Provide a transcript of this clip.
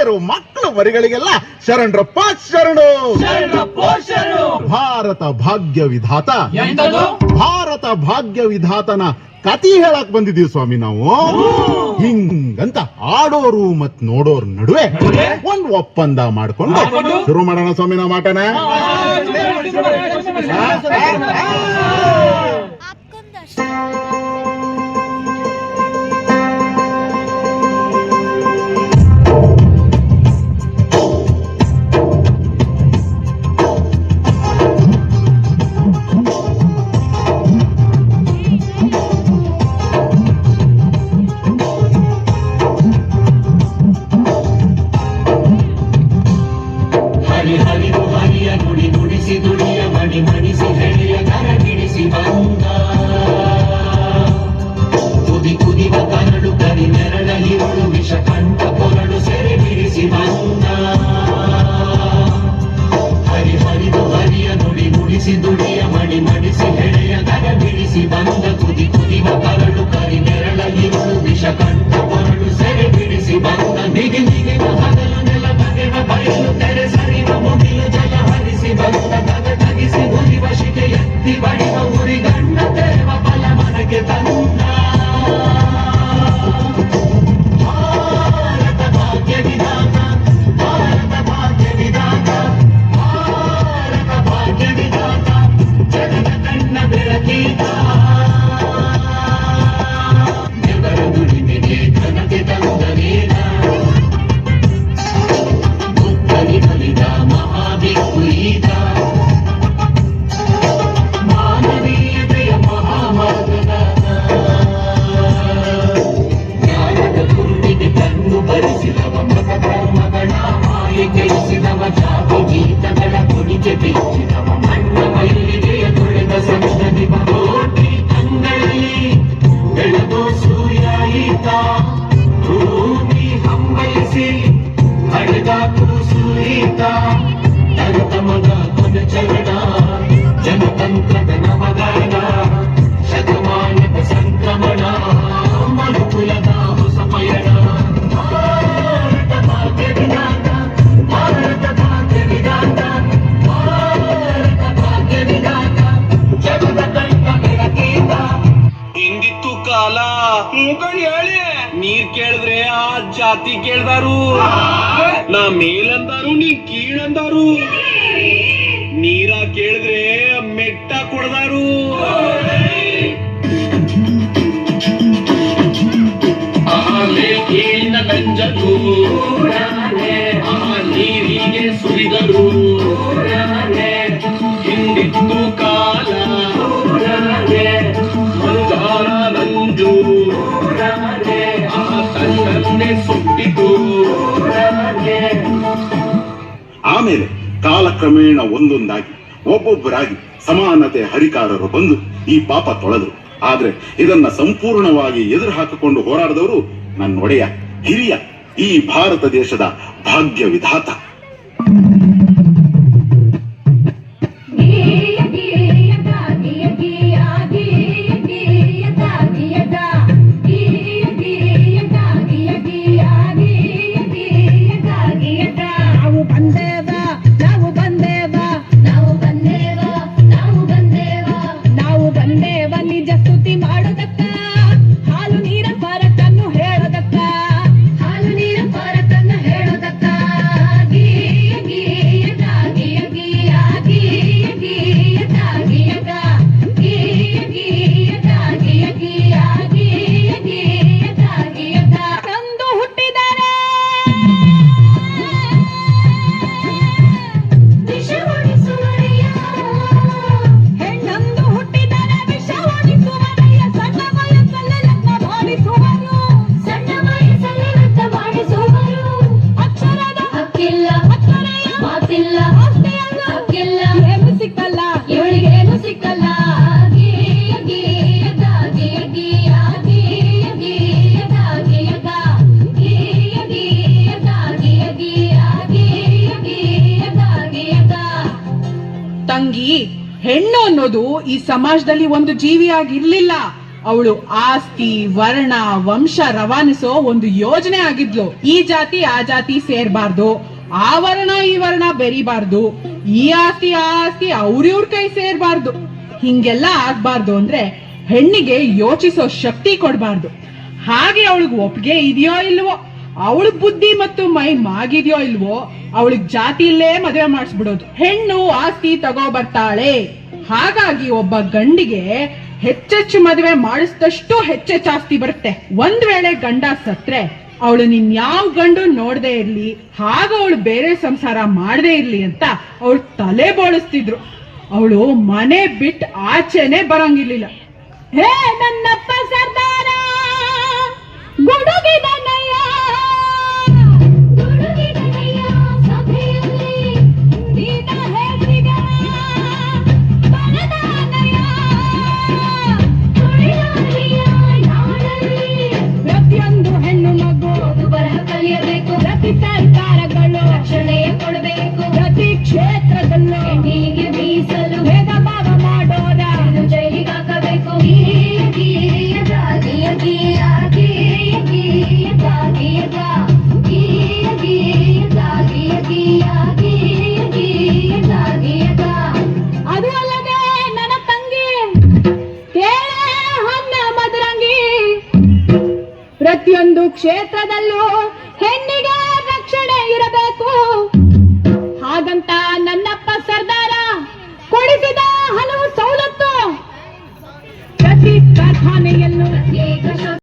ಹಿರಿಯರು ಮಕ್ಕಳು ಮರಿಗಳಿಗೆಲ್ಲ ಶರಣರಪ್ಪ ಶರಣು. ಭಾರತ ಭಾಗ್ಯ ವಿಧಾತ, ಭಾರತ ಭಾಗ್ಯ ವಿಧಾತನ ಕತಿ ಹೇಳಕ್ ಬಂದಿದೀವಿ ಸ್ವಾಮಿ ನಾವು. ಹಿಂಗಂತ ಆಡೋರು ಮತ್ ನೋಡೋರ್ ನಡುವೆ ಒಂದ್ ಒಪ್ಪಂದ ಮಾಡ್ಕೊಂಡು ಶುರು ಮಾಡೋಣ ಸ್ವಾಮಿ ನಾವು ಮಾಟನ. ಜನತಂತ್ರದ ನವಗಾನ ಶತಮಾನದ ಸಂಕ್ರಮಣ ಮನುಕುಲದ ಹೊಸ ಪಯಣ. ಭಾರತ ಭಾಗ್ಯ ವಿಧಾತ, ಭಾರತ ಭಾಗ್ಯ ವಿಧಾತ, ಭಾರತ ಭಾಗ್ಯ ವಿಧಾತ, ಜಗದ ಕಂಠ ಬೆಳಕೀತ. ಹಿಂದಿತ್ತು ಕಾಲ ಹೇಳಿ ನೀರ್ ಕೇಳಿದ್ರೆ ಆ ಜಾತಿ ಕೇಳ್ದಾರು, ನಾ ಮೇಲಂದಾರು ನೀ ಕೀಳಂದಾರು. ನೀರ ಕೇಳಿದ್ರೆ ಮೆಟ್ಟ ಕೊಡದಾರು. ಕೀಳಿನ ನಂಜರು ನೀರಿಗೆ ಸುರಿದರು. ಹಿಂದಿತ್ತು ಕಾಲ ಮಂಜಾರ ನಂಜು ತನ್ನನ್ನೇ ಸುಟ್ಟಿತು. ಆಮೇಲೆ ಕಾಲಕ್ರಮೇಣ ಒಂದೊಂದಾಗಿ ಒಬ್ಬೊಬ್ಬರಾಗಿ ಸಮಾನತೆ ಹರಿಕಾರರು ಬಂದು ಈ ಪಾಪ ತೊಳೆದರು. ಆದ್ರೆ ಇದನ್ನ ಸಂಪೂರ್ಣವಾಗಿ ಎದುರು ಹಾಕಿಕೊಂಡು ಹೋರಾಡಿದವರು ನನ್ನ ಒಡೆಯ ಹಿರಿಯ ಈ ಭಾರತ ದೇಶದ ಭಾಗ್ಯ ವಿಧಾತ. ತಂಗಿ, ಹೆಣ್ಣು ಅನ್ನೋದು ಈ ಸಮಾಜದಲ್ಲಿ ಒಂದು ಜೀವಿಯಾಗಿರ್ಲಿಲ್ಲ. ಅವಳು ಆಸ್ತಿ ವರ್ಣ ವಂಶ ರವಾನಿಸೋ ಒಂದು ಯೋಜನೆ ಆಗಿದ್ಲು. ಈ ಜಾತಿ ಆ ಜಾತಿ ಸೇರ್ಬಾರ್ದು, ಆ ವರ್ಣ ಈ ವರ್ಣ ಬೆರಿಬಾರ್ದು, ಈ ಆಸ್ತಿ ಆ ಆಸ್ತಿ ಅವ್ರಿವ್ರ ಕೈ ಸೇರ್ಬಾರ್ದು. ಹಿಂಗೆಲ್ಲ ಆಗ್ಬಾರ್ದು ಅಂದ್ರೆ ಹೆಣ್ಣಿಗೆ ಯೋಚಿಸೋ ಶಕ್ತಿ ಕೊಡ್ಬಾರ್ದು. ಹಾಗೆ ಅವಳಿಗೆ ಒಪ್ಪಿಗೆ ಇದೆಯೋ ಇಲ್ವೋ, ಅವಳ ಬುದ್ಧಿ ಮತ್ತು ಮೈ ಮಾಗಿದ್ಯೋ ಇಲ್ವೋ, ಅವಳಿಗೆ ಜಾತಿಯಲ್ಲೇ ಮದುವೆ ಮಾಡಿಸ್ಬಿಡೋದು. ಹೆಣ್ಣು ಆಸ್ತಿ ತಗೋ ಬರ್ತಾಳೆ. ಹಾಗಾಗಿ ಒಬ್ಬ ಗಂಡಿಗೆ ಹೆಚ್ಚೆಚ್ಚು ಮದುವೆ ಮಾಡಿಸಿದಷ್ಟು ಹೆಚ್ಚೆಚ್ಚು ಆಸ್ತಿ ಬರುತ್ತೆ. ಒಂದ್ ವೇಳೆ ಗಂಡ ಸತ್ರೆ ಅವಳು ನಿನ್ಯಾವ ಗಂಡು ನೋಡದೆ ಇರ್ಲಿ, ಹಾಗ ಅವಳು ಬೇರೆ ಸಂಸಾರ ಮಾಡದೇ ಇರ್ಲಿ ಅಂತ ಅವಳು ತಲೆ ಬೋಳಿಸ್ತಿದ್ರು. ಅವಳು ಮನೆ ಬಿಟ್ಟು ಆಚೆನೆ ಬರಂಗಿರ್ಲಿಲ್ಲ. ಹೇ ನನ್ನಪ್ಪ ಸರ್ದಾರ ಗುಡುಗಿದನಯ್ಯ, ಗುಡುಗಿದನಯ್ಯ ಸಭೆಯಲ್ಲಿ ನೀನ ಹೆಸರಿಗ ಬರದಾನಯ್ಯ, ತುಳಿಯಾರಿಯ ನಾಡಲ್ಲಿ ಪ್ರತಿಯೊಂದು ಹೆಣ್ಣು ಮಗು ಬರಹ ಕಲಿಯಬೇಕು. ಪ್ರತಿ ಸರ್ಕಾರಗಳು ರಕ್ಷಣೆ ಕೊಡಬೇಕು. ಪ್ರತಿ ಕ್ಷೇತ್ರದಲ್ಲೂ ಹೆಣ್ಣಿಗೆ ಮೀಸಲು ಭೇದ ಭಾವ ಮಾಡೋರ ಜೈಲಿಗೆ ಹಾಕಬೇಕು. ಗೀಯ ಗೀಯ ಜಾಗಿಯ ಗೀಯ ಗೀಯ ಗೀಯ ಜಾಗಿಯ ಗಾ, ಗೀಯ ಗೀಯ ಜಾಗಿಯ ಗೀಯ ಗೀಯ ಗೀಯ ಜಾಗಿಯ ಗಾ. ಅದು ಅಲ್ಲದೆ ನನ್ನ ತಂಗಿ ಕೇಳೆ ಹೊನ್ನ ಮದರಂಗಿ, ಪ್ರತಿಯೊಂದು ಕ್ಷೇತ್ರದಲ್ಲೂ ಹೆಣ್ಣಿಗೆ ರಕ್ಷಣೆ ಇರಬೇಕು.